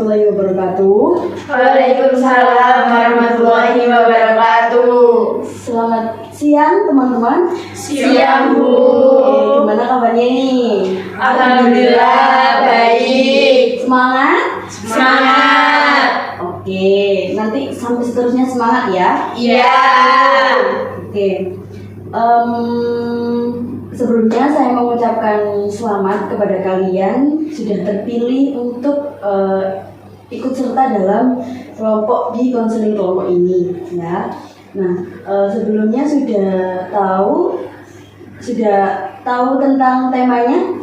warahmatullahi wabarakatuh. Waalaikumsalam warahmatullahi wabarakatuh. Selamat siang teman-teman. Siang, Bu. Gimana kabarnya nih? Alhamdulillah baik. Semangat? Semangat. Oke, nanti sampai seterusnya semangat ya. Iya. Oke. Sebelumnya saya mengucapkan selamat kepada kalian sudah terpilih untuk ikut serta dalam kelompok di konseling kelompok ini ya. Nah, sebelumnya sudah tahu tentang temanya?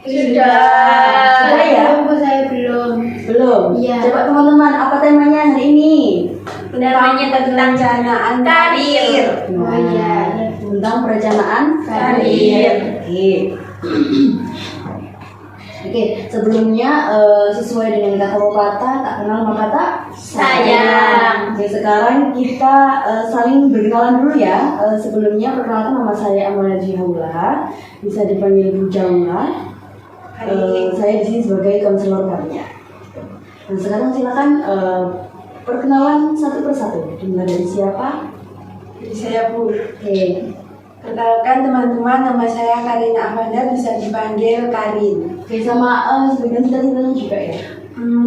Sudah ya? Saya belum. Belum? Iya. Coba teman-teman, apa temanya hari ini? Namanya tentang perencanaan karir. Nah, Oh iya. tentang perencanaan Karir. Oke, sebelumnya sesuai dengan kata pepatah, tak kenal maka tak Sayang. Oke, sekarang kita saling berkenalan dulu ya. Sebelumnya perkenalkan, nama saya Amalia Jihaula, bisa dipanggil Bu Jaula. Saya di sini sebagai konselor kalian. Nah, sekarang silakan perkenalan satu persatu. Dimulai dari siapa? Jadi saya Bu. Oke. Kenalkan teman-teman, nama saya Karina Ahmada, bisa dipanggil Karin. Oke, sama sebagian cita-citanya juga ya.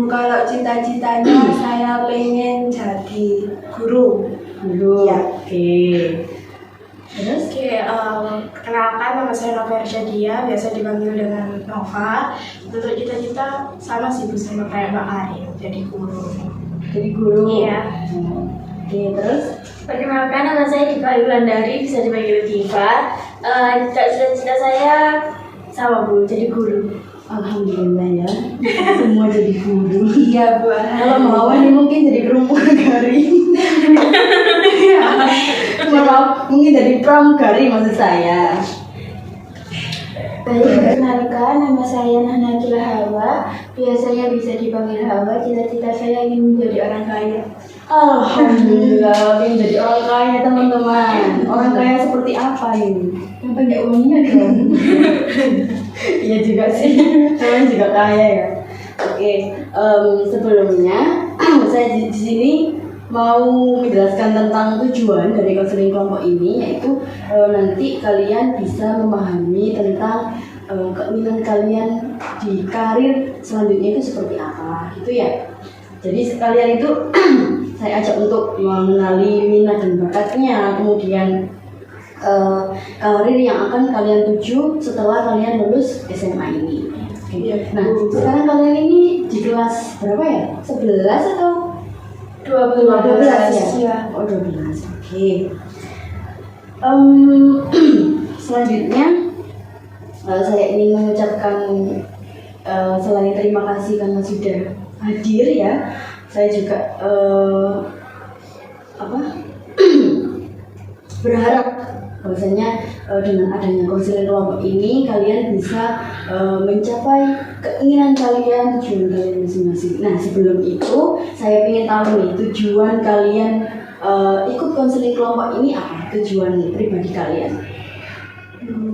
Kalau cita-citanya saya pengen jadi guru. Dulu. Ya. Oke. Terus? Oke, kenalkan nama saya Nova Ersyadia, biasa dipanggil dengan Nova. Untuk cita-cita sama sih Bu, sama kayak Mbak Karin, jadi guru. Jadi guru. Iya. Oke, terus? Perkenalkan, nama saya Diva Yulandari, bisa dipanggil Diva. Cita-cita saya sama Bu, jadi guru. Alhamdulillah ya. Semua jadi guru. Iya Bu. Kalau mau nih mungkin jadi pramugari. Mungkin jadi pramugari maksud saya. Baik, perkenalkan, nama saya Nahna Kila Hawa, biasanya bisa dipanggil Hawa. Cita-cita saya ingin menjadi orang kaya. Alhamdulillah, ingin jadi orang kaya teman-teman. Orang kaya seperti apa ini? Yang banyak uangnya dong. Iya juga sih, saya juga kaya ya. Oke, sebelumnya saya di sini mau menjelaskan tentang tujuan dari konseling kelompok ini, yaitu nanti kalian bisa memahami tentang keinginan kalian di karir selanjutnya itu seperti apa, gitu ya. Jadi kalian itu saya ajak untuk mengenali minat dan bakatnya, kemudian karir yang akan kalian tuju setelah kalian lulus SMA ini. Oke. Nah, sekarang kalian ini di kelas berapa ya? 11 atau 12 ya? Oh, 12. Oke. Selanjutnya saya ingin mengucapkan selain terima kasih karena sudah hadir ya. Saya juga berharap bahwasanya dengan adanya konseling kelompok ini kalian bisa mencapai keinginan kalian, tujuan kalian masing-masing. Nah, sebelum itu saya ingin tahu nih, tujuan kalian ikut konseling kelompok ini apa? Tujuan pribadi kalian?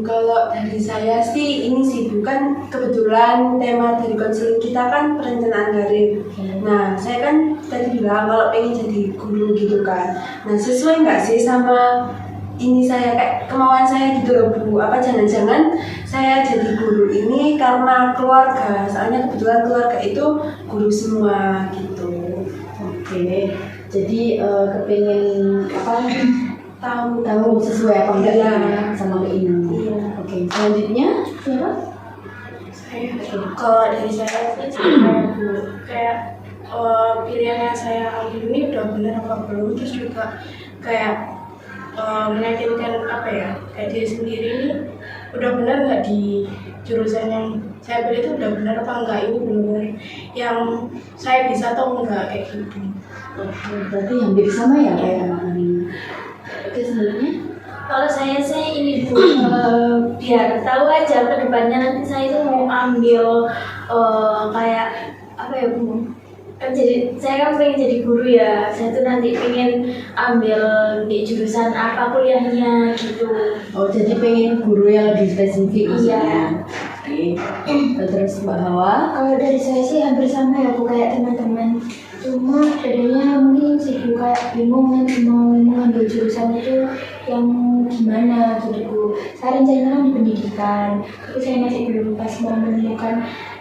Kalau dari saya sih ini sih bukan kebetulan tema dari konseling kita kan perencanaan karir. Nah, saya kan tadi bilang kalau pengen jadi guru gitu kan. Nah, sesuai nggak sih sama ini saya kayak kemauan saya gitu loh Bu? Apa jangan-jangan saya jadi guru ini karena keluarga? Soalnya kebetulan keluarga itu guru semua gitu. Oke, jadi kepengen tahu sesuai apa enggak Iya. ya sama keinginan. Iya. Oke, selanjutnya siapa? Saya, kalau dari saya sih kayak Bu, kayak pilihan yang saya ambil ini udah benar apa belum, terus juga kayak meyakinkan apa ya, kayak diri sendiri ini udah benar nggak di jurusan yang saya pilih itu udah benar apa enggak, ini benar yang saya bisa atau enggak kayak gitu. Oke, berarti hampir sama ya kayak anak ini. Oke, selanjutnya Kalau saya ini Bu, biar tahu aja ke depannya nanti saya itu mau ambil kayak apa ya Bu? Kan saya kan pengen jadi guru ya. Saya tuh nanti pengen ambil di jurusan apa kuliahnya gitu. oh, jadi pengen guru yang lebih spesifik Iya. maksudnya. Oke. Terus Mbak Hawa. Kalau dari saya sih hampir sama ya Bu kayak teman-teman. Cuma bedanya mungkin sih Bu kayak bingung nanti mau mengambil jurusan itu yang gimana gitu Bu. Saya rencananya kan di pendidikan, tapi saya masih belum pas mau menemukan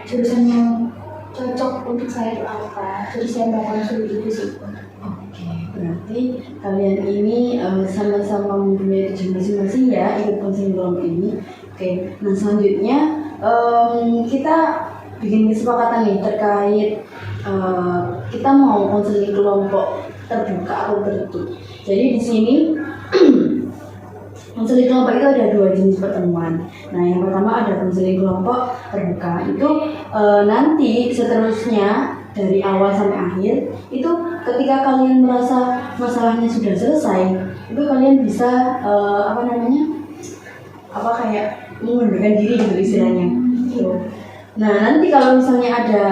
jurusan yang cocok untuk saya itu apa. Jadi saya mau konsul itu sih Bu. Oke, berarti kalian ini sama-sama mempunyai tujuan masing-masing ya ikut konseling kelompok ini. Oke, nah selanjutnya kita bikin kesepakatan nih terkait kita mau konseling kelompok terbuka atau tertutup. Jadi di sini konseling kelompok itu ada 2 jenis pertemuan. Nah, yang pertama ada konseling kelompok terbuka. Itu nanti seterusnya dari awal sampai akhir itu ketika kalian merasa masalahnya sudah selesai, itu kalian bisa kayak mengundurkan diri gitu istilahnya. Gitu. Nah, nanti kalau misalnya ada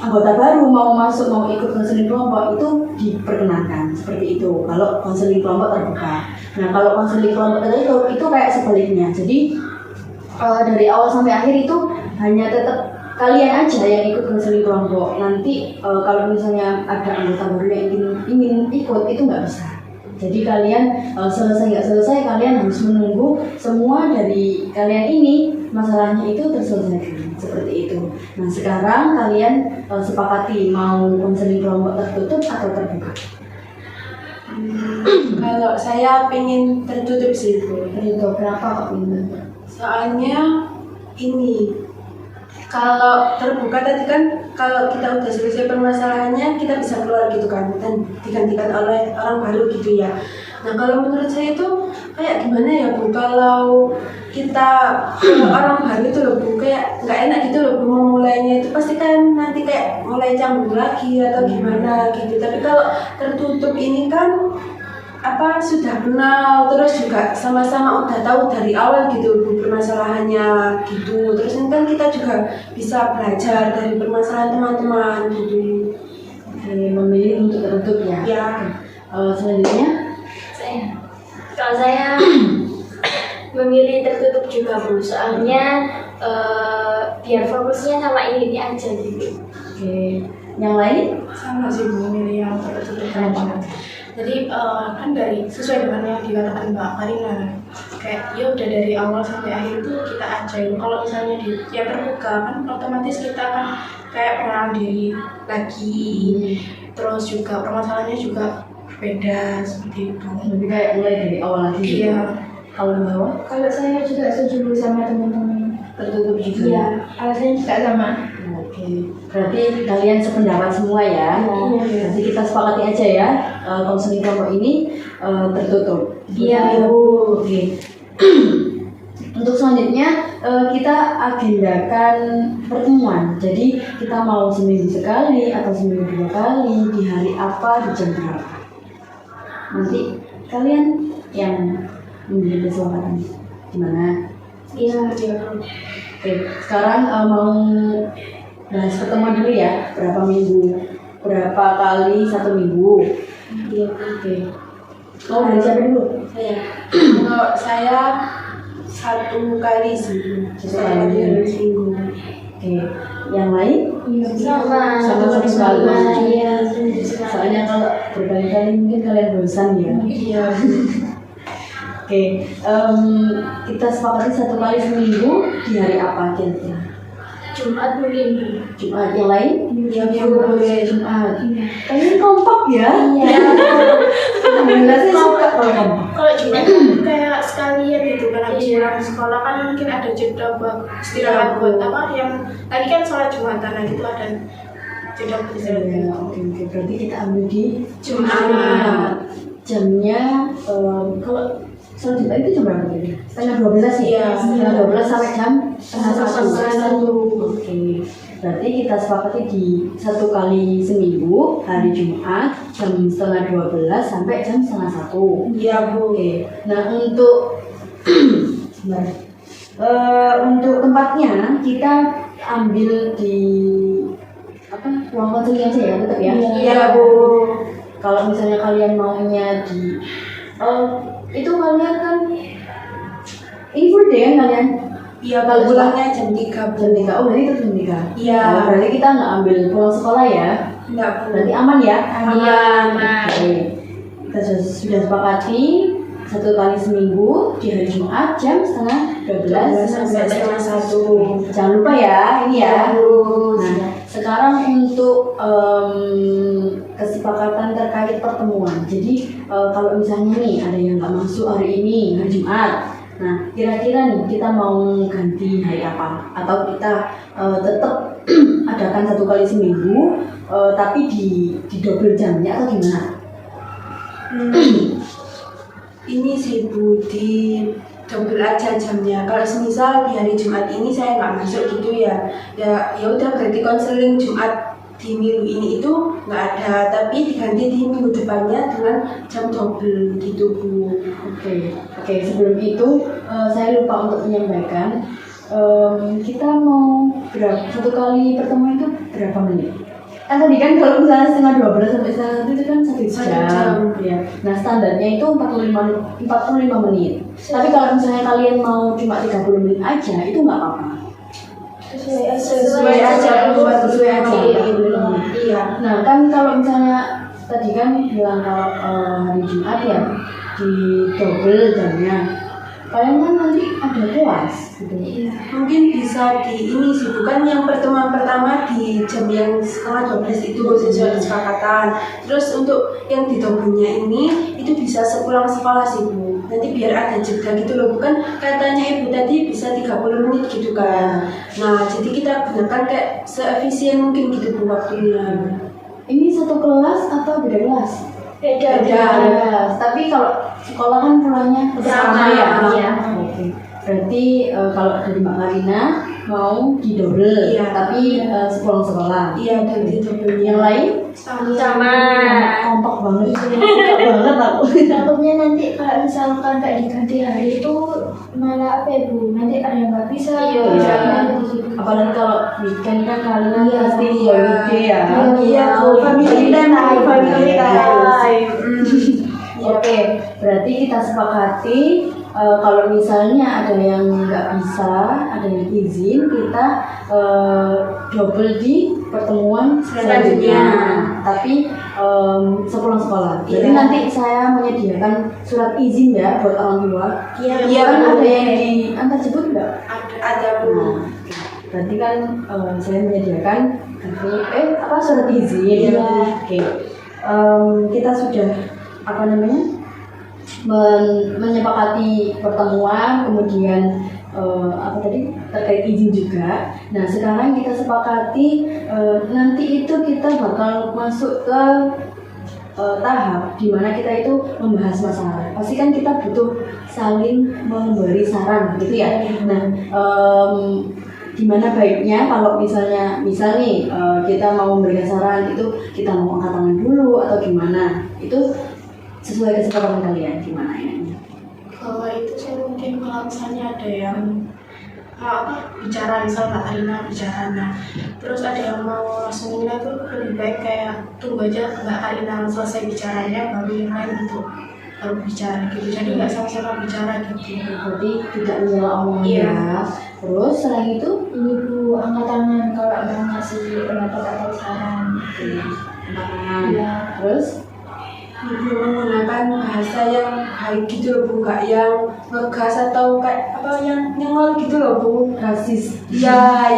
anggota baru mau masuk mau ikut konseling kelompok itu diperkenankan seperti itu kalau konseling kelompok terbuka. Nah, kalau konseling kelompok tertutup itu kayak sebaliknya. Jadi dari awal sampai akhir itu hanya tetap kalian aja yang ikut konseling kelompok. Nanti kalau misalnya ada anggota baru yang ingin ikut itu nggak bisa. Jadi kalian selesai nggak selesai kalian harus menunggu semua dari kalian ini masalahnya itu terselesaikan seperti itu. Nah, sekarang kalian sepakati mau konseling kelompok tertutup atau terbuka? Kalau saya pengen tertutup sih Bu. Tertutup. Kenapa kok ingin tertutup? Soalnya ini kalau terbuka tadi kan kalau kita udah selesai permasalahannya kita bisa keluar gitu kan dan digantikan oleh orang baru gitu ya. Nah, kalau menurut saya itu kayak gimana ya Bu, kalau kita orang baru itu loh Bu, kayak nggak enak gitu loh Bu memulainya itu pasti kan nanti kayak mulai canggung lagi atau gimana gitu. Tapi kalau tertutup ini kan sudah kenal terus juga sama-sama udah tahu dari awal gitu Bu permasalahannya gitu. Terus ini kan kita juga bisa belajar dari permasalahan teman-teman gitu. Oke, memilih untuk tertutup ya. Ya. Selanjutnya Kalau saya memilih tertutup juga Bu, soalnya biar fokusnya sama ini aja gitu. Oke, yang lain? Sama sih Bu, milih yang tertutup aja. Jadi kan dari sesuai dengan yang dikatakan Mbak Karina, kayak ya udah dari awal sampai akhir itu kita ajain. Kalau misalnya di yang terbuka kan otomatis kita kan kayak mengenal diri lagi, terus juga permasalahannya juga berbeda seperti itu. Lebih kayak mulai dari awal lagi. Iya. Kalau bawah Kalau saya juga setuju sama teman-teman. tertutup juga. Iya, alasannya juga sama. Oke, berarti kalian sependapat semua ya. Iya. Nanti kita sepakati aja ya. Konseling kelompok ini tertutup. Iya, Bu. Oke. Untuk selanjutnya kita agendakan pertemuan. Jadi kita mau seminggu sekali atau seminggu 2 kali di hari apa di jam berapa. Nanti kalian yang memilih kesepakatan gimana? Iya. Oke, sekarang mau bahas pertemuan dulu ya. Berapa kali 1 minggu? Iya. Oke. Mau dari siapa dulu? Kalau saya 1 kali sih. 1 kali dalam seminggu. Oke. Yang lain? Sama. Sama sekali. Iya. Soalnya kalau berkali-kali mungkin kalian bosan ya. Iya. Oke, kita sepakati 1 kali seminggu di hari apa kira-kira? Jumat mungkin. Jumat. Yang lain? Yang boleh. Jumat. Kalian kompak ya? Iya. Alhamdulillah saya suka kalau kompak. Kalau Jumat kayak sekalian gitu kan habis pulang sekolah kan mungkin ada jeda buat istirahat buat yang tadi kan sholat Jumatan, nah itu ada jeda buat istirahat. Oke, berarti kita ambil di Jumat. Jamnya kalau sholat Jumat itu jam berapa tadi? Setengah 12 ya? Iya. Setengah 12 sampai jam setengah 1. 1. Oke, berarti kita sepakati di 1 kali seminggu hari Jumat jam setengah 12 sampai jam setengah 1. Iya Bu. Oke, nah untuk untuk tempatnya kita ambil di ruang konseling aja ya, tetap ya. Iya Bu. Kalau misalnya kalian maunya itu kalian kan ini full day kan kalian? Iya, Kalau pulangnya jam 3 jam 3. Oh, berarti itu jam 3. Iya. Oh, berarti kita nggak ambil pulang sekolah ya. Enggak Bu. Berarti aman ya? Aman. Oke. Kita sudah sepakati 1 kali seminggu di hari Jumat jam setengah 12 sampai setengah 1. Jangan lupa ya, ini ya. Terus, Nah, sekarang untuk kesepakatan terkait pertemuan. Jadi kalau misalnya nih ada yang nggak masuk hari ini, hari Jumat. Nah, kira-kira nih kita mau ganti hari apa? Atau kita tetap adakan 1 kali seminggu, tapi di double jamnya atau gimana? Ini sih Bu, di double aja jamnya. Kalau semisal di hari Jumat ini saya nggak masuk gitu ya udah berarti konseling Jumat di minggu ini itu nggak ada, tapi diganti di minggu depannya dengan jam double gitu Bu. Oke. Sebelum itu saya lupa untuk menyampaikan kita mau 1 kali pertemuan itu berapa menit? Kan tadi kan kalau misalnya setengah 12 sampai setengah 1 itu kan 1 jam. Ya. Nah, standarnya itu 45 menit. Tapi kalau misalnya kalian mau cuma 30 menit aja itu nggak apa-apa. sesuai aja. Sesuai aja. Iya. Nah, kan kalau misalnya tadi kan bilang kalau hari Jumat ya di double jamnya. Kalian kan nanti ada kelas gitu. Mungkin bisa di ini sih, bukan yang pertemuan pertama di jam yang setengah 12 itu sesuai kesepakatan. Terus untuk yang di double-nya ini itu bisa sepulang sekolah sih Bu. Nanti biar ada jeda gitu loh, bukan katanya Ibu tadi bisa 30 menit gitu kan. Nah, jadi kita gunakan kayak seefisien mungkin gitu Bu waktunya. Ini satu kelas atau beda kelas? Beda. Kelas. Tapi kalau sekolah kan pulangnya bersama ya. Iya. Oke. Berarti kalau dari Mbak Karina mau di double, Iya. tapi sepulang sekolah. Iya, dan di double Yang lain Sama. kompak banget. Suka banget aku. Takutnya nanti kalau misalkan nggak diganti hari itu malah apa ya Bu? Nanti ada yang nggak bisa. Iya. Apalagi kalau weekend kan kalian Iya. pasti holiday ya. Iya Bu, family time. Oke, berarti kita sepakati kalau misalnya ada yang nggak bisa, ada yang izin, kita double di pertemuan selanjutnya. Tapi sepulang sekolah. Jadi Iya. nanti saya menyediakan surat izin ya buat orang tua. Iya, Kan Bu. ada yang diantar jemput nggak? Ada Bu. Nah, berarti kan saya menyediakan surat izin. Iya. Oke. Kita sudah menyepakati pertemuan, kemudian terkait izin juga. Nah, sekarang kita sepakati nanti itu kita bakal masuk ke tahap di mana kita itu membahas masalah. Pasti kan kita butuh saling memberi saran gitu ya. Nah, gimana baiknya kalau misal nih kita mau memberikan saran itu kita mau angkat tangan dulu atau gimana? Itu sesuai kesepakatan kalian gimana ini? Kalau itu saya mungkin kalau misalnya ada yang bicara, misal Kak Karina bicara, nah terus ada yang mau langsung nilai tuh lebih baik kayak tunggu aja Mbak Karina selesai bicaranya baru yang lain gitu baru bicara gitu, jadi nggak sama-sama bicara gitu. Berarti tidak menyela omongan Iya. ya. Terus selain itu Ini Bu, angkat tangan kalau mau ngasih pendapat atau saran. tangan. Terus Ibu menggunakan bahasa yang baik gitu loh Bu, nggak yang ngegas atau kayak yang nyengol gitu loh Bu. rasis. Ya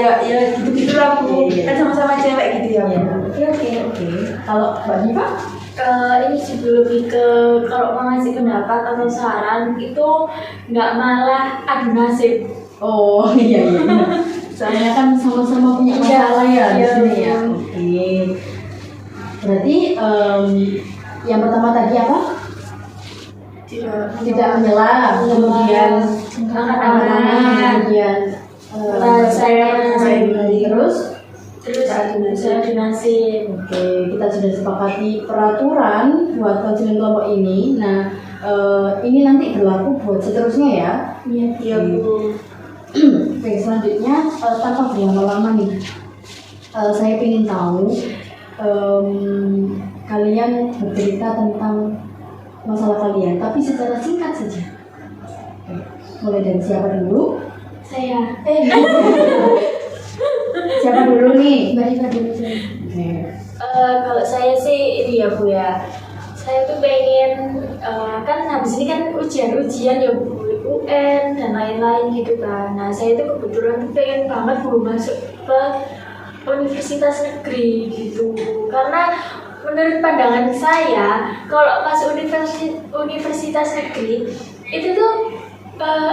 gitu lah Bu. Iya. Kan sama-sama cewek gitu ya Bu. Oke. Kalau Mbak Diva? Ini sih lebih ke kalau mau ngasih pendapat atau saran itu nggak malah adu nasib. Oh iya. Soalnya kan sama-sama punya masalah ya di Iya, sini ya. iya. Oke. Berarti yang pertama tadi apa? Tidak menyela, kemudian Angkat tangan. kemudian terus Terus adu nasib. oke, kita sudah sepakati peraturan buat konseling kelompok ini. Nah, ini nanti berlaku buat seterusnya ya. Iya Bu. Oke, selanjutnya tanpa berlama-lama nih, saya ingin tahu kalian bercerita tentang masalah kalian, tapi secara singkat saja. Oke, mulai dari siapa dulu? Saya. Siapa dulu nih? Mbak Rifa dulu saya. Oke. Kalau saya sih ini ya Bu ya, saya tuh pengen kan habis ini kan ujian ya Bu, UN dan lain-lain gitu kan. Nah saya tuh kebetulan tuh pengen banget Bu masuk ke universitas negeri gitu, karena menurut pandangan saya kalau masuk universitas negeri itu tuh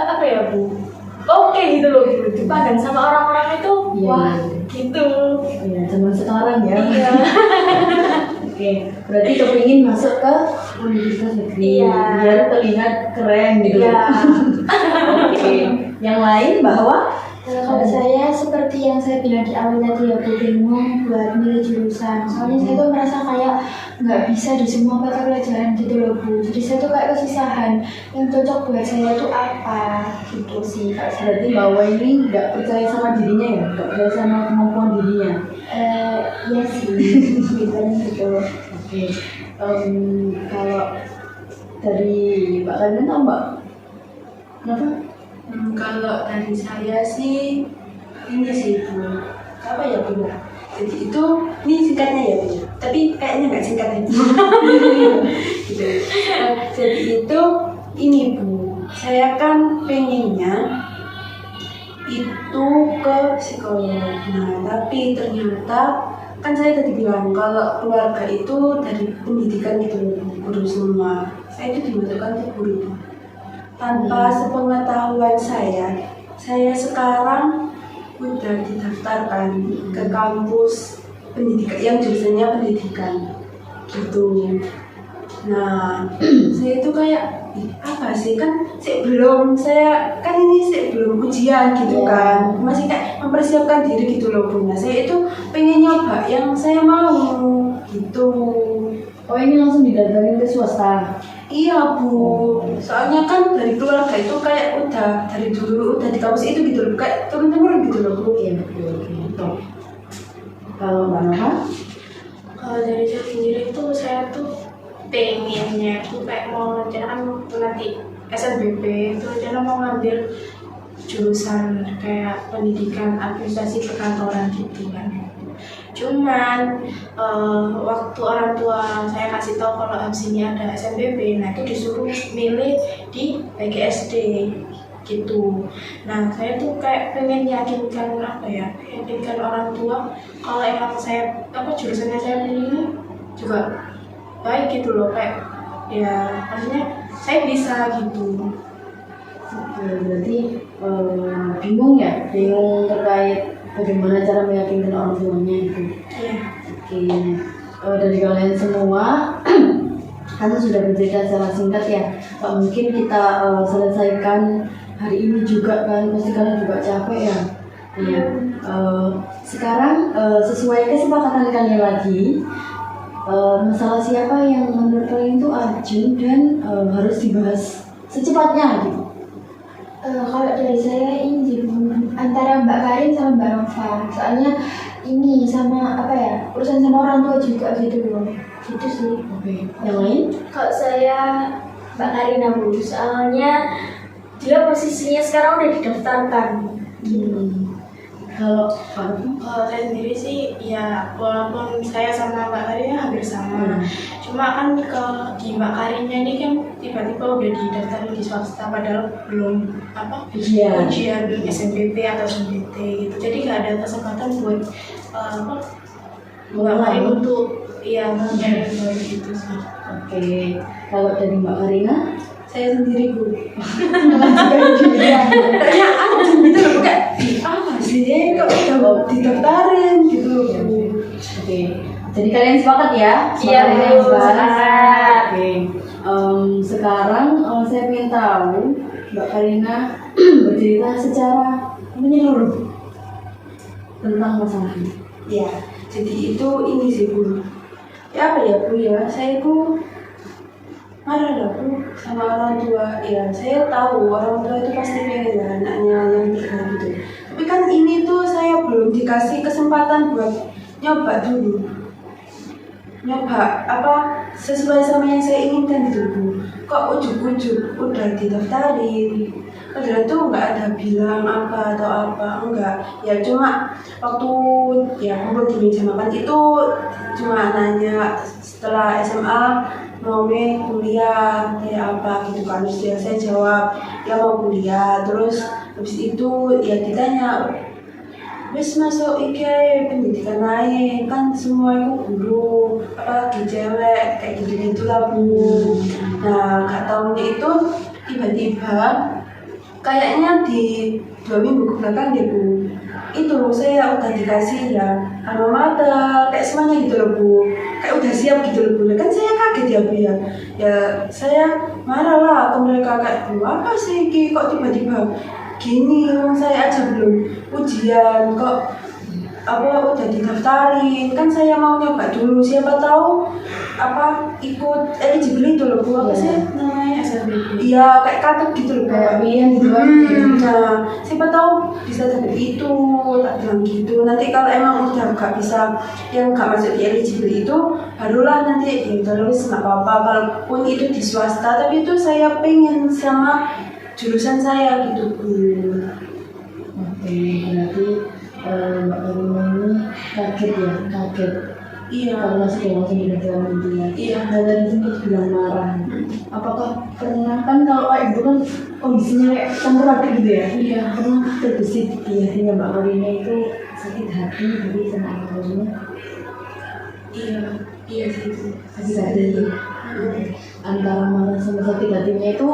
apa ya Bu, oke gitu loh Bu, dipandang sama orang-orang itu Iya, wah iya. gitu. Ya, zaman sekarang ya. Iya. Oke, berarti kepingin masuk ke universitas negeri Iya. biar terlihat keren gitu. Iya. Oke, yang lain bahwa Kalau saya seperti yang saya bilang di awal tadi ya Bu, bingung buat milih jurusan. Soalnya saya tuh merasa kayak nggak bisa di semua mata pelajaran gitu loh Bu. Jadi saya tuh kayak kesusahan yang cocok buat saya tuh apa gitu sih. Kalau saya berarti bahwa ini nggak percaya sama dirinya ya, nggak percaya sama kemampuan dirinya. iya sih, gitu gitu. Oke, kalau dari Mbak Karina tahu Mbak? Kenapa? Kalau dari saya sih ini sih Bu, apa ya Bu? Jadi itu ini singkatnya ya Bu, tapi kayaknya nggak singkat ya. Gitu. Jadi itu ini Bu, saya kan pengennya itu ke psikolog. Nah tapi ternyata kan saya tadi bilang kalau keluarga itu dari pendidikan gitu loh Bu, guru semua. Saya itu dimasukkan ke guru. Tanpa sepengetahuan saya sekarang udah didaftarkan ke kampus pendidikan yang jurusannya pendidikan gitu. Nah, saya itu kayak apa sih kan saya kan ini belum ujian gitu kan, masih kayak mempersiapkan diri gitu loh Bu. Nah, saya itu pengen nyoba yang saya mau gitu. Oh ini langsung didaftarin ke swasta. Iya Bu, soalnya kan dari keluarga itu kayak udah dari dulu udah di kampus itu gitu loh, kayak turun-temurun gitu loh Bu. Oke, oke. Kalau Mbak Nova? Kalau dari saya sendiri tuh saya tuh pengennya tuh kayak mau rencana nanti SNBP itu rencana mau ngambil jurusan kayak pendidikan administrasi perkantoran gitu kan. Cuman waktu orang tua saya kasih tahu kalau habis ini ada SNBP, nah itu disuruh milih di PGSD gitu. Nah saya tuh kayak pengen yakinkan orang tua kalau emang saya jurusannya saya pilih ini juga baik gitu loh, kayak ya maksudnya saya bisa gitu. Oke, berarti bingung terkait bagaimana cara meyakinkan orang tuanya gitu. Iya. Oke, dari kalian semua kan sudah bercerita secara singkat ya. Mungkin kita selesaikan hari ini juga kan, pasti kalian juga capek ya. Iya. Sekarang sesuai kesepakatan kalian lagi, masalah siapa yang menurut kalian itu urgent dan harus dibahas secepatnya gitu. Kalau dari saya ini antara Mbak Karin sama Mbak Nova, soalnya ini sama apa ya, urusan sama orang tua juga gitu loh, gitu sih. Oke, yang lain? Kalau saya Mbak Karina Bu, soalnya dia posisinya sekarang udah didaftarkan. Kalau Kalau saya sendiri sih ya walaupun saya sama Mbak Karina hampir sama, cuma kan di Mbak Karinnya ini kan tiba-tiba udah didaftarin di swasta padahal belum ujian SNBP atau SNBT gitu, jadi nggak ada kesempatan buat Mbak Karin untuk mencari gitu sih. Oke, kalau dari Mbak Karina? Saya sendiri Bu. Juga Ternyata urgent gitu loh, kayak apa sih kok udah didaftarin gitu loh Bu. Oke, jadi kalian sepakat ya? Iya, Kalian Bu, sepakat. Oke, sekarang saya ingin tahu Mbak Karina bercerita secara menyeluruh tentang masalah ini. Ya, jadi itu ini sih Bu. Ya apa ya Bu ya, saya Bu marah lah Bu sama orang tua. Ya saya tahu orang tua itu pasti pengen lah anaknya yang terbaik gitu. Tapi kan ini tuh saya belum dikasih kesempatan buat nyoba dulu. Nyoba sesuai sama yang saya inginkan gitu Bu. Kok ujuk-ujuk udah didaftarin, padahal tuh nggak ada bilang apa atau apa, enggak. Ya cuma waktu ya kumpul di meja makan itu cuma nanya setelah SMA mau kuliah kayak apa gitu kan. Terus ya saya jawab ya mau kuliah, terus habis itu ya ditanya wis masuk iki pendidikan lain kan semua itu guru apalagi cewek kayak gitu lah Bu. Nah gak tahunya itu tiba-tiba kayaknya di 2 minggu kebelakang deh Bu, itu saya udah dikasih ya alma mater kayak semuanya gitu loh Bu, kayak udah siap gitu loh Bu. Kan saya kaget ya Bu ya saya marah lah ke mereka kayak Bu apa sih ini kok tiba-tiba gini, saya aja belum ujian kok apa udah didaftarin, kan saya mau nyoba dulu siapa tahu apa ikut eligible itu loh Bu, apa sih namanya SNBP, iya kayak kartu gitu loh kayak pilihan gitu kan. Nah siapa tahu bisa dapet itu, tak bilang gitu. Nanti kalau emang udah gak bisa yang gak masuk di eligible itu barulah nanti ya terus nggak apa-apa kalaupun itu di swasta, tapi itu saya pengen sama jurusan saya gitu Bu. Oke, berarti Mbak Karina ini kaget ya, kaget. Iya. Karena sudah langsung dibilang intinya. Iya. Dan tadi sempat bilang marah. Apakah pernah kan kalau kayak gitu kan kondisinya kayak campur aduk gitu ya? Iya. Pernah terbesit di hatinya Mbak Karina itu sakit hati jadi sama orangnya? Iya sih Bu. Sakit hati. Antara marah sama sakit hatinya itu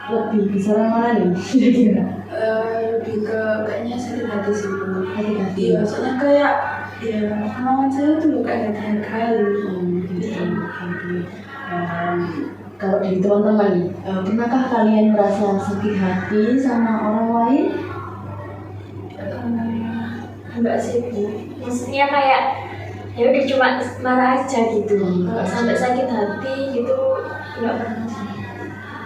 lebih besar mana nih? Kira-kira? Lebih ke kayaknya sakit hati sih Bu. Sakit hati. Iya, soalnya kayak ya kemauan saya tuh kayak kali. Kalau dari teman-teman nih, pernahkah kalian merasa sakit hati sama orang lain? Enggak sih Bu, maksudnya kayak ya udah cuma marah aja gitu. Kalau sampai sakit hati gitu nggak pernah sih.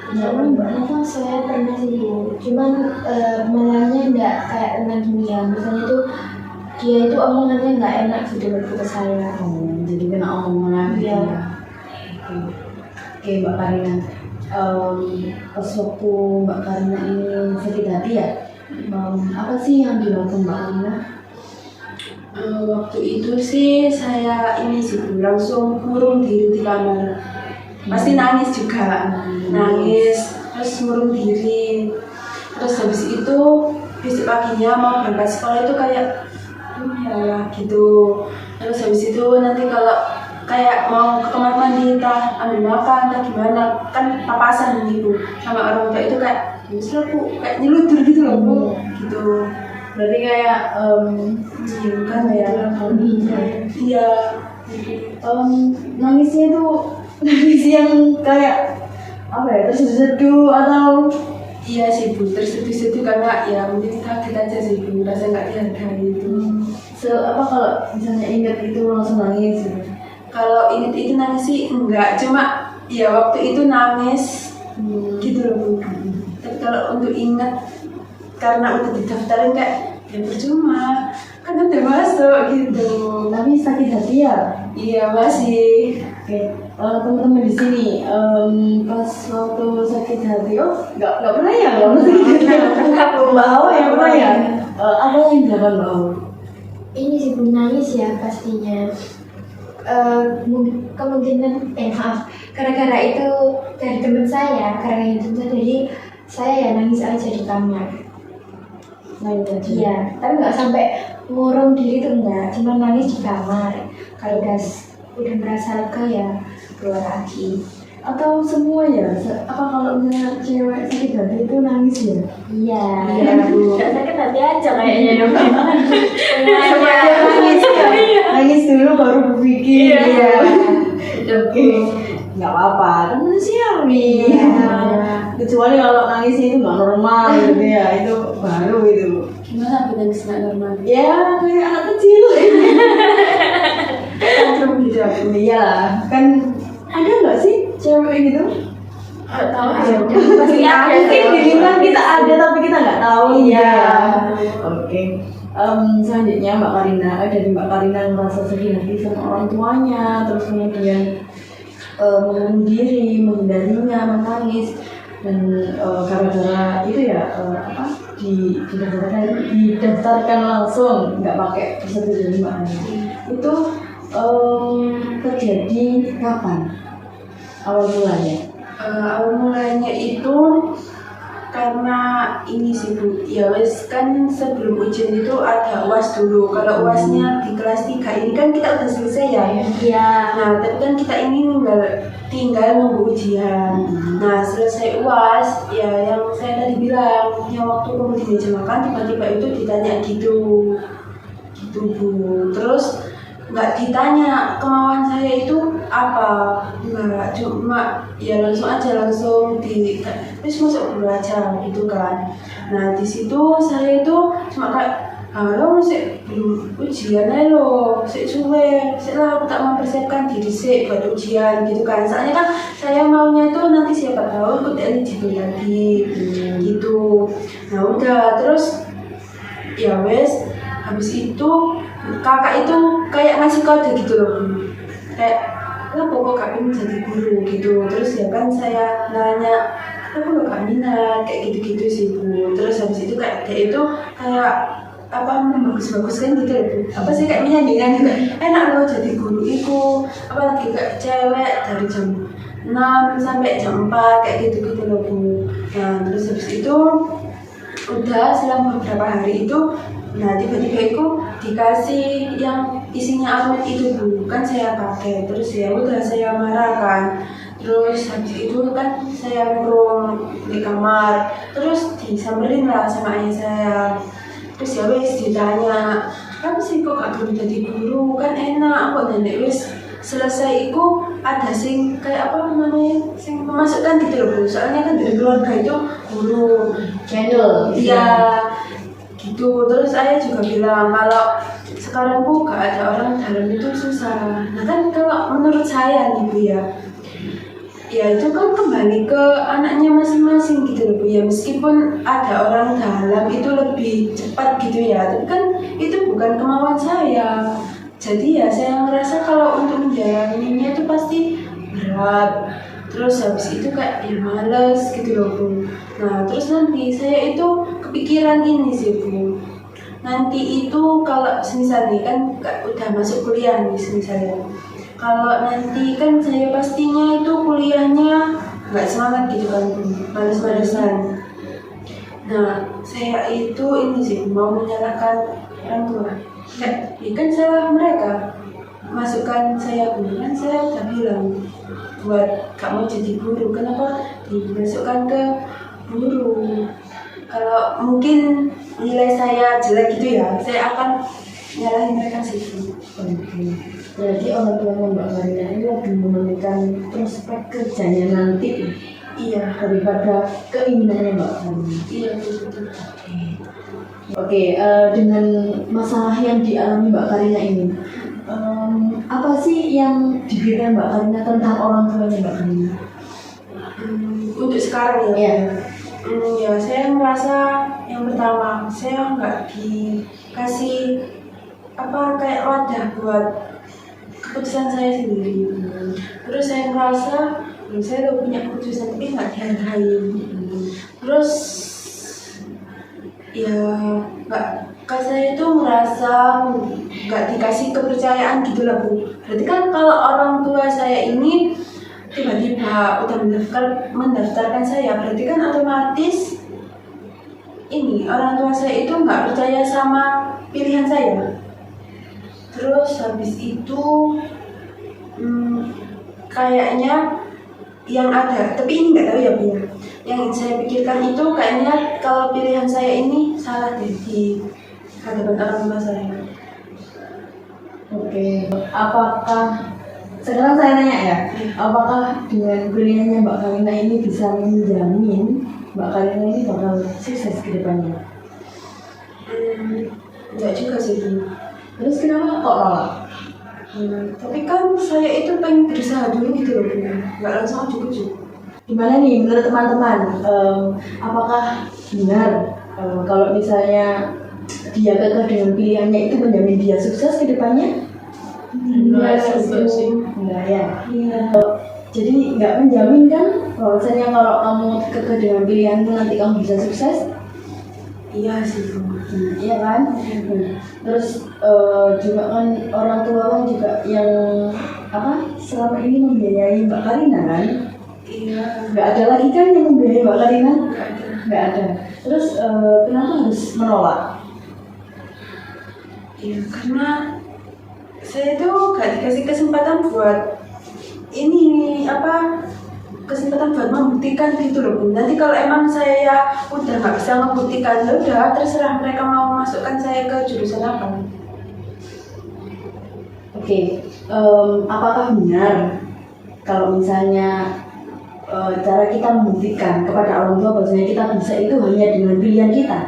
Ya beberapa saya pernah sih Bu, cuman malahnya nggak kayak tentang gini ya, misalnya tuh dia itu omongannya nggak enak gitu buat ke saya. Jadi kena omongan gitu Iya. ya. Oke Mbak Karina, pas waktu Mbak Karina ini sakit hati ya, apa sih yang dilakukan Mbak Karina? Waktu itu sih saya ini sih Bu, langsung kurung diri di kamar. Pasti nangis juga, nangis terus ngurung diri. Terus habis itu besok paginya mau berangkat sekolah itu kayak ya gitu. Terus habis itu nanti kalau kayak mau ke kamar mandi entah ambil makan entah gimana kan papasan gitu sama orang tua itu kayak misal Bu kayak nyeludur gitu loh Bu gitu. Berarti kayak Kan ya iya nangisnya itu nangis yang kayak apa ya, terseduh atau iya sih Bu, terseduh-seduh karena ya mungkin kaget aja sih Bu, rasa nggak dihargai itu. apa kalau misalnya ingat itu langsung nangis gitu? Kalau inget itu nangis sih enggak, cuma ya waktu itu nangis gitu loh Bu. Tapi kalau untuk ingat karena udah didaftarin kayak ya percuma, kan udah masuk gitu. Tapi sakit hati ya? Iya masih. Oke, teman-teman di sini pas waktu sakit hati, nggak pernah ya, nggak pernah sakit hati. Mbak Awa ya pernah ya? Apa yang dilakukan Mbak Awa? Ini sih Bu, nangis ya pastinya. Kemungkinan maaf, gara-gara itu dari teman saya, karena itu jadi saya ya nangis aja di kamar. Nangis aja. Iya, tapi nggak sampai ngurung diri tuh enggak, cuma nangis di kamar. Kalau udah merasa lega ya keluar lagi. Atau semua ya? Apa kalau misalnya cewek sakit hati itu nangis ya? Iya. Iya Bu. Nggak sakit hati aja kayaknya dong. Semuanya nangis ya? Nangis dulu baru berpikir. Iya. Oke, nggak apa-apa, kan manusiawi. Kecuali kalau nangisnya itu nggak normal gitu ya, itu baru itu. Gimana Bu nangis nggak normal? Ya kayak anak kecil. Tantrum gitu aku. Iya lah, kan ada nggak sih cewek gitu? Nggak tahu Ya, aja. pasti ada. Mungkin di lingkungan kita ada tapi kita nggak tahu. Iya. Oke. Selanjutnya Mbak Karina, dari Mbak Karina merasa sedih hati sama orang tuanya, terus kemudian mengurung diri, menghindarinya, menangis, dan gara-gara itu ya didaftarkan langsung, nggak pakai persetujuan Mbak Ani. Itu terjadi kapan awal mulanya? Awal mulanya itu karena ini sih Bu, ya wes kan sebelum ujian itu ada UAS dulu. Kalau UASnya di kelas 3 ini kan kita udah selesai ya. Iya. Nah, tapi kan kita ini tinggal nunggu ujian. Nah, selesai UAS, ya yang saya tadi bilang, yang waktu kamu di meja makan tiba-tiba itu ditanya gitu Bu. Terus nggak ditanya kemauan saya itu apa, nggak, cuma ya langsung terus masuk dulu aja gitu kan. Nah di situ saya itu cuma kayak lo masih belum ujian aja lo, suwe, lah aku tak mempersiapkan diri sih buat ujian gitu kan. Soalnya kan saya maunya itu nanti siapa tahu ikut eligible lagi gitu. Nah udah, terus ya wes, habis itu kakak itu kayak ngasih kode gitu loh, kayak lo pokok kak ini jadi guru gitu. Terus ya kan saya nanya, aku gak minat kayak gitu-gitu sih Bu. Terus habis itu kayak dia itu kayak apa bagus-baguskan gitu loh Bu. Apa sih kayak menyanyikan juga enak loh jadi guru itu, apalagi kayak cewek dari jam 6 sampai jam 4 kayak gitu-gitu loh Bu. Nah terus habis itu udah selama beberapa hari itu, nah tiba-tiba itu dikasih yang isinya almet itu Bu, kan saya pakai. Terus ya udah saya marah kan. Terus habis itu kan saya nongkrong di kamar, terus disamperin lah sama ayah saya. Terus ya wes ditanya, apa sih kok gak belum jadi guru, kan enak kok nenek wes selesai itu ada sing kayak apa namanya, sing memasukkan gitu loh Bu. Soalnya kan dari keluarga itu guru Channel. iya gitu. Terus saya juga bilang kalau sekarang Bu gak ada orang dalam itu susah. Nah kan kalau menurut saya nih Bu ya itu kan kembali ke anaknya masing-masing gitu loh Bu ya. Meskipun ada orang dalam itu lebih cepat gitu ya, tapi kan itu bukan kemauan saya. Jadi ya saya merasa kalau untuk menjalaninya itu pasti berat. Terus habis itu kayak ya males gitu loh Bu. Nah terus nanti saya itu kepikiran ini sih Bu, nanti itu kalau semisal nih kan udah masuk kuliah nih misalnya, kalau nanti kan saya pastinya itu kuliahnya nggak semangat gitu kan Bu, males-malesan. Nah saya itu ini sih mau menyalahkan orang tua, kan salah mereka masukkan saya Bu. Kan saya udah bilang buat kamu jadi guru, kenapa dimasukkan ke guru? Kalau mungkin nilai saya jelek gitu ya, saya akan nyalahin mereka sih Bu. Berarti orang tua Mbak Karina ini lebih mementingkan prospek kerjanya nanti Iya, daripada keinginannya Mbak Karina. iya betul. Oke, dengan masalah yang dialami Mbak Karina ini, apa sih yang dipikirkan Mbak Karina tentang orang tuanya Mbak Karina? Untuk sekarang ya. Iya. Ya saya merasa yang pertama saya nggak dikasih apa kayak wadah buat keputusan saya sendiri. Terus saya merasa saya udah punya keputusan tapi nggak dihargain. Terus ya nggak, saya itu merasa nggak dikasih kepercayaan gitu lah Bu. Berarti kan kalau orang tua saya ini tiba-tiba udah mendaftarkan saya, berarti kan otomatis ini orang tua saya itu nggak percaya sama pilihan saya. Terus habis itu kayaknya yang ada, tapi ini nggak tahu ya Bu ya, yang saya pikirkan itu kayaknya kalau pilihan saya ini salah deh di hadapan orang tua saya. Oke, apakah sekarang saya nanya ya, apakah dengan kuliahnya Mbak Karina ini bisa menjamin Mbak Karina ini bakal sukses ke depannya? Enggak juga sih Bu. Terus kenapa kok nolak? Tapi kan saya itu pengen berusaha dulu gitu loh Bu, nggak langsung ujuk-ujuk. Gimana nih menurut teman-teman, apakah benar kalau misalnya dia kekeh dengan pilihannya itu menjamin dia sukses ke depannya? Enggak sih. Enggak ya. Jadi nggak menjamin kan bahwasanya kalau kamu kekeh dengan pilihanmu nanti kamu bisa sukses. Iya sih Bu. Iya kan? Terus juga kan orang tua kan juga yang selama ini membiayai Mbak Karina kan? Iya. Nggak ada lagi kan yang membiayai Mbak Karina? Nggak ada. Nggak ada. Terus kenapa harus menolak? Iya, karena saya tuh gak dikasih kesempatan buat kesempatan buat membuktikan gitu loh Bu. Nanti kalau emang saya udah nggak bisa membuktikan, ya udah terserah mereka mau masukkan saya ke jurusan apa. Oke, apakah benar kalau misalnya cara kita membuktikan kepada orang tua bahwasanya kita bisa itu hanya dengan pilihan kita?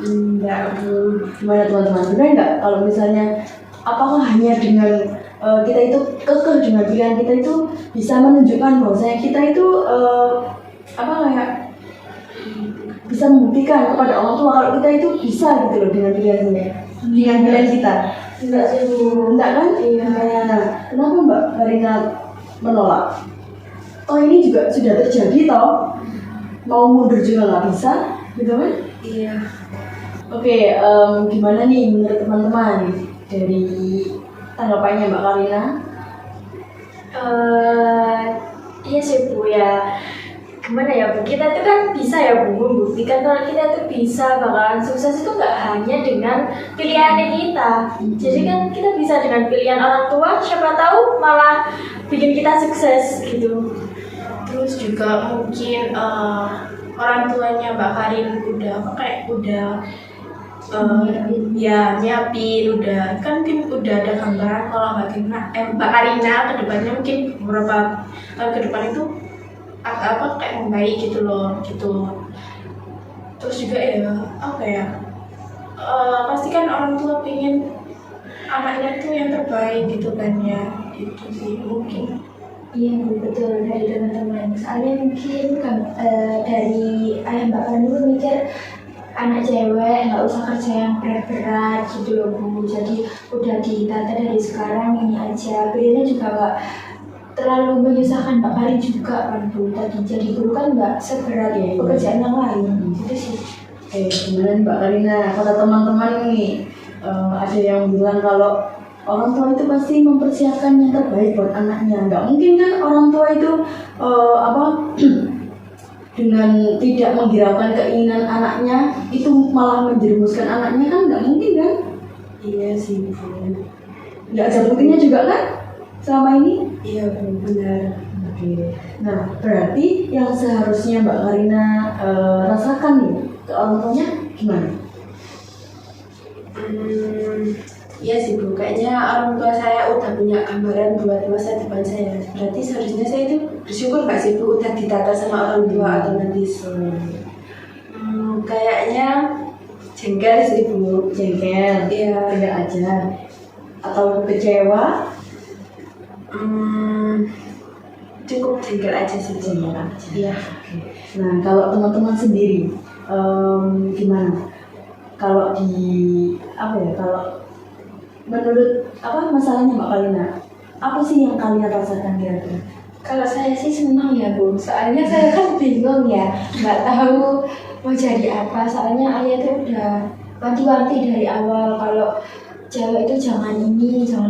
Enggak Bu. Gimana teman-teman? Benar nggak kalau misalnya apakah hanya dengan kita itu kekeh dengan pilihan kita itu bisa menunjukkan bahwasanya kita itu bisa membuktikan kepada orang tua kalau kita itu bisa gitu loh dengan pilihan kita? Enggak sih Bu. Enggak kan? Iya. Nah, kenapa Mbak Karina menolak? Oh ini juga sudah terjadi toh, mau mundur juga nggak bisa, gitu kan? Iya. Oke, gimana nih menurut teman-teman dari tanggapannya Mbak Karina? Iya sih Bu ya. Gimana ya Bu, kita tuh kan bisa ya Bu membuktikan kalau kita tuh bisa bakalan sukses itu nggak hanya dengan pilihan kita. Jadi kan kita bisa dengan pilihan orang tua, siapa tahu malah bikin kita sukses gitu. Terus juga mungkin orang tuanya Mbak Karin udah nyiapin udah kan mungkin udah ada gambaran kalau Mbak Karina kedepannya mungkin beberapa tahun ke depan itu kayak membaik gitu loh gitu. Terus juga pasti kan orang tua pengen anaknya tuh yang terbaik gitu kan ya, itu sih mungkin. Iya Bu, betul dari teman-teman. Soalnya mungkin dari ayah Mbak Karina itu mikir anak cewek nggak usah kerja yang berat-berat gitu loh Bu. Jadi udah ditata dari sekarang ini aja. Pilihannya juga nggak terlalu menyusahkan Mbak Karin juga kan Bu. Tadi jadi guru kan nggak seberat pekerjaan yang lain. Gitu sih. Oke, gimana Mbak Karina? Kata teman-teman nih, ada yang bilang kalau orang tua itu pasti mempersiapkan yang terbaik buat anaknya. Nggak mungkin kan orang tua itu dengan tidak menghiraukan keinginan anaknya itu malah menjerumuskan anaknya, kan nggak mungkin kan? Iya sih Bu. Nggak ada buktinya juga kan selama ini? Iya Bu, benar. Oke. Nah, berarti yang seharusnya Mbak Karina rasakan nih ke orang tuanya gimana? Iya sih Bu, kayaknya orang tua saya udah punya gambaran buat masa depan saya. Berarti seharusnya saya itu bersyukur nggak sih Bu udah ditata sama orang tua otomatis. Kayaknya jengkel sih Bu. Jengkel? Iya. Tidak ajar? Atau kecewa? Cukup jengkel aja sih. Jengkel aja. Iya. Nah, kalau teman-teman sendiri gimana? Kalau kalau menurut masalahnya Mbak Karina, apa sih yang kalian rasakan kira-kira? Kalau saya sih senang ya Bu, soalnya saya kan bingung ya, nggak tahu mau jadi apa. Soalnya ayah tuh udah wanti-wanti dari awal kalau cewek itu jangan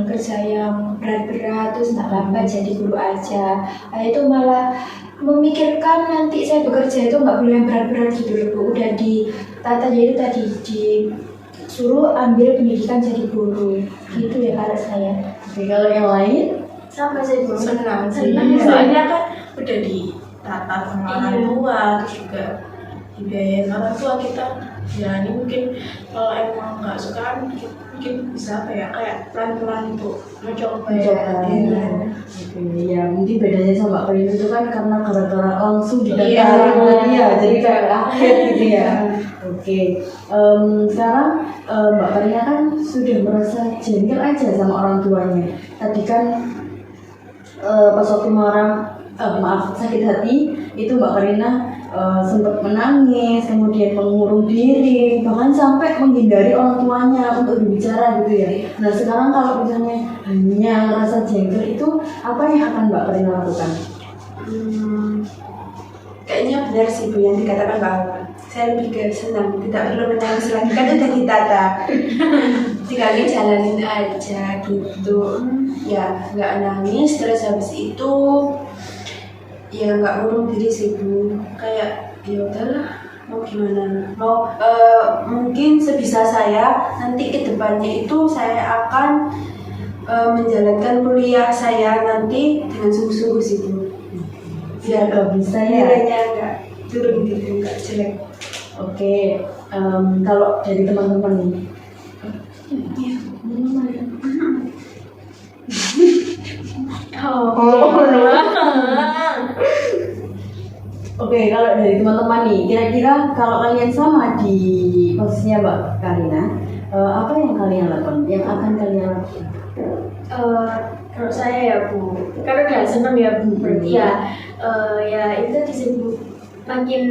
kerja yang berat-berat, terus nggak apa-apa jadi guru aja. Ayah itu malah memikirkan nanti saya bekerja itu nggak boleh yang berat-berat gitu loh Bu. Udah ditata jadi tadi disuruh ambil pendidikan jadi guru gitu ya kalau saya. Oke, kalau yang lain? Sama sih Bu. Senang sih, Senang. soalnya kan udah ditata sama orang tua, terus juga dibiayain orang tua kita. Ya ini mungkin kalau emang nggak suka kan mungkin bisa kayak pelan-pelan untuk mencoba ya. Oke, ya mungkin bedanya sama Mbak Karina itu kan karena gara-gara langsung ditarik Iya. sama dia, jadi kayak kaget gitu ya. Oke, sekarang Mbak Karina kan sudah merasa jengkel aja sama orang tuanya. Tadi kan pas waktu maaf sakit hati itu Mbak Karina sempat menangis, kemudian mengurung diri, bahkan sampai menghindari orang tuanya untuk berbicara gitu ya. Nah sekarang kalau misalnya hanya rasa jengkel itu apa yang akan Mbak Karina lakukan? Kayaknya benar sih Bu yang dikatakan Mbak Awa. Saya lebih ke senang, tidak perlu menangis lagi kan udah ditata. Tinggal jalanin aja gitu. Ya nggak nangis, terus habis itu ya nggak ngurung diri sih Bu. Kayak ya udahlah, mau gimana? Mungkin sebisa saya nanti ke depannya itu saya akan menjalankan kuliah saya nanti dengan sungguh-sungguh sih Bu. Biar gak bisa ya. Nilainya nggak turun gitu, nggak jelek. Oke, kalau dari teman-teman nih. Oke, kalau dari teman-teman nih, kira-kira kalau kalian sama di posisinya Mbak Karina, apa yang kalian lakukan? Yang akan kalian lakukan? Kalau saya ya Bu, karena udah seneng ya Bu, berarti ya ya itu disebut makin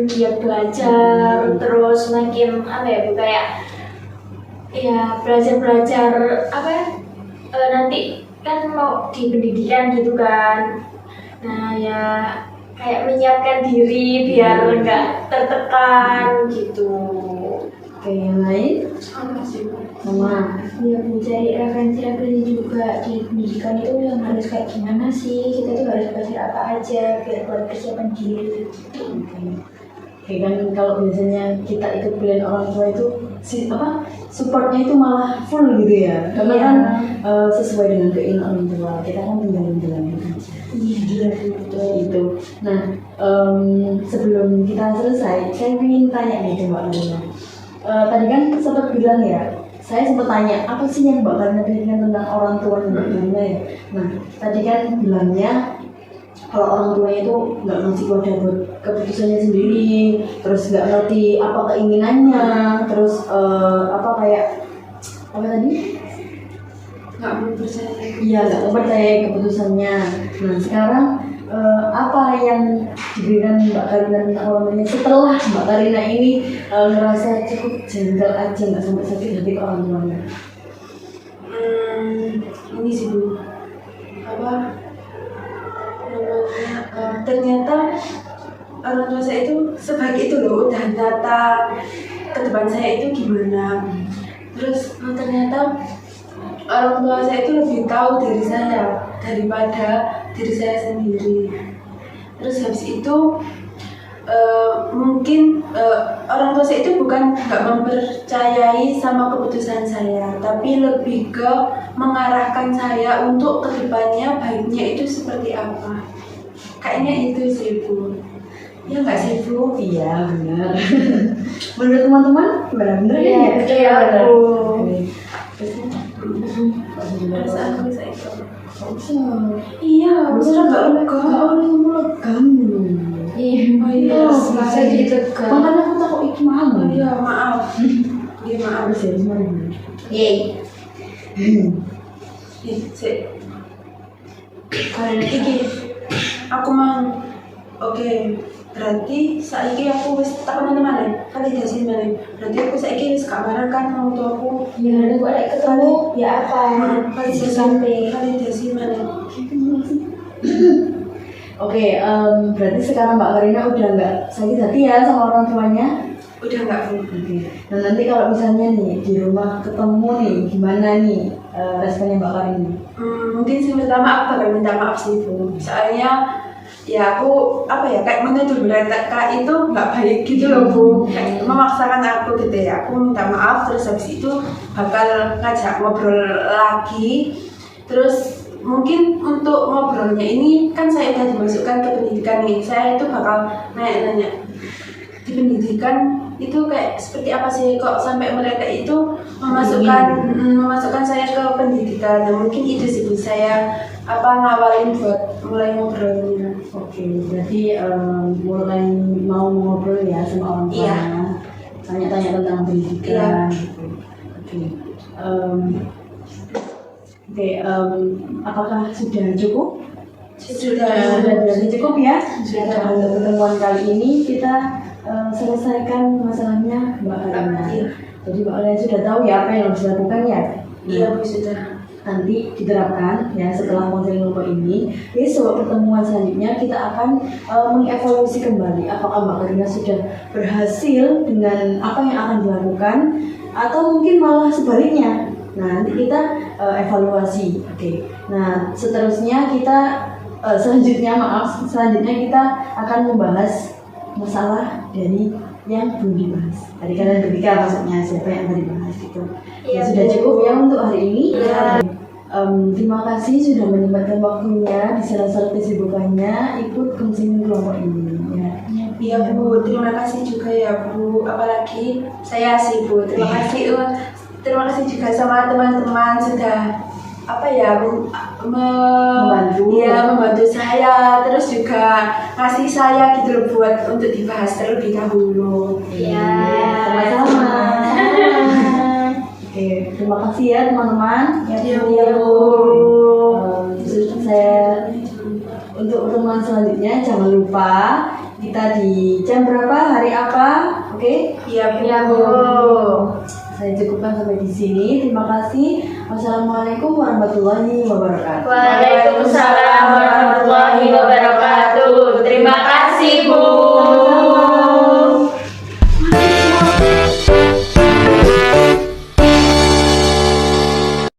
giat belajar, terus makin apa ya Bu, kayak ya belajar apa ya, nanti kan mau di pendidikan gitu kan. Nah ya kayak menyiapkan diri biar nggak tertekan gitu. Oke, yang lain? Sama sih Bu. Sama. Ya Bu, cari referensi juga di pendidikan itu yang harus kayak gimana sih, kita tuh harus belajar apa aja biar buat persiapan diri. Oke kan kalau biasanya kita ikut pilihan orang tua itu supportnya itu malah full gitu ya, karena kan sesuai dengan keinginan orang tua kita kan tinggal menjalankan aja. Iya betul. Itu. Nah sebelum kita selesai, saya ingin tanya nih ke Mbak Karina. Tadi kan sempat bilang ya, saya sempat tanya apa sih yang Mbak Karina pikirkan tentang orang tua Mbak Karina ya. Nah tadi kan bilangnya kalau orang tuanya itu nggak ngasih wadah buat keputusannya sendiri, terus nggak ngerti apa keinginannya, terus apa tadi? Nggak mau percaya. Iya, nggak percaya keputusannya. Nah sekarang apa yang diberikan Mbak Karina tentang orang tuanya setelah Mbak Karina ini ngerasa cukup jengkel aja nggak sampai sakit hati ke orang tuanya? Ini sih Bu, ternyata orang tua saya itu sebaik itu loh, udah nata ke depan saya itu gimana. Terus ternyata orang tua saya itu lebih tahu dari saya daripada diri saya sendiri. Terus habis itu mungkin orang tua saya itu bukan nggak mempercayai sama keputusan saya, tapi lebih ke mengarahkan saya untuk kedepannya baiknya itu seperti apa. Kayaknya itu sih Bu. Ya nggak sih Bu? Iya benar. Menurut teman-teman benar-benar Iya, ya? betul. Iya Bu. Perasaan saya itu. Iya, Bener nggak lega? boleh melegang dulu. Iya, Oh iya, bisa jadi tegang. Makanya aku takut itu mau. Iya maaf. Iya maaf. Harus ya semuanya. Yeay. Sih. Karena iki aku mang. Oke. Berarti saiki aku wis tak mana validasi mana. Berarti aku saiki wis gak marah kan orang tua aku. Ya, nanti kok lagi ketemu ya apa? Validasi mana. Oke, berarti sekarang Mbak Karina udah nggak sakit hati ya sama orang tuanya? Udah nggak Bu. Oke. Nah nanti kalau misalnya nih di rumah ketemu nih, gimana nih responnya Mbak Karina? Mungkin sih pertama aku bakal minta maaf sih Bu. Soalnya ya aku kayak menuduh mereka itu nggak baik gitu loh Bu. Kayak memaksakan aku gitu ya. Aku minta maaf, terus habis itu bakal ngajak ngobrol lagi. Terus mungkin untuk ngobrolnya ini kan saya udah dimasukkan ke pendidikan nih. Saya itu bakal nanya-nanya di pendidikan itu kayak seperti apa sih kok sampai mereka itu memasukkan saya ke pendidikan. Nah, mungkin itu sih Bu, saya ngawalin buat mulai ngobrolnya. Oke, berarti mulai mau ngobrol ya sama orang tua. Iya. Tanya-tanya tentang pendidikan. Gitu. Oke. Apakah sudah cukup? Sudah. Berarti cukup ya. Untuk pertemuan kali ini kita selesaikan masalahnya Mbak Karina. Jadi Mbak Karina sudah tahu ya apa yang harus dilakukan ya. Iya Bu, sudah. Nanti diterapkan ya setelah konseling kelompok ini. Besok pertemuan selanjutnya kita akan mengevaluasi kembali apakah Mbak Karina sudah berhasil dengan apa yang akan dilakukan atau mungkin malah sebaliknya. Nah, nanti kita evaluasi. Oke. Nah, seterusnya kita selanjutnya kita akan membahas masalah dari yang belum dibahas. Tadi kalian bertiga maksudnya siapa yang tadi bahas gitu. Ya, sudah cukup ya untuk hari ini. Ya. Terima kasih sudah menyempatkan waktunya di sela-sela kesibukannya ikut konseling kelompok ini. Ya. Iya Bu, terima kasih juga ya Bu. Apalagi saya sih Bu, terima kasih juga sama teman-teman sudah membantu saya, terus juga ngasih saya gitu loh buat untuk dibahas terlebih dahulu. Iya. Sama-sama. Oke, terima kasih ya teman-teman. Iya, Bu. Saya untuk pertemuan selanjutnya jangan lupa kita di jam berapa, hari apa, oke? Iya Bu. Saya cukupkan sampai di sini. Terima kasih. Wassalamualaikum warahmatullahi wabarakatuh. Waalaikumsalam warahmatullahi wabarakatuh. Terima kasih.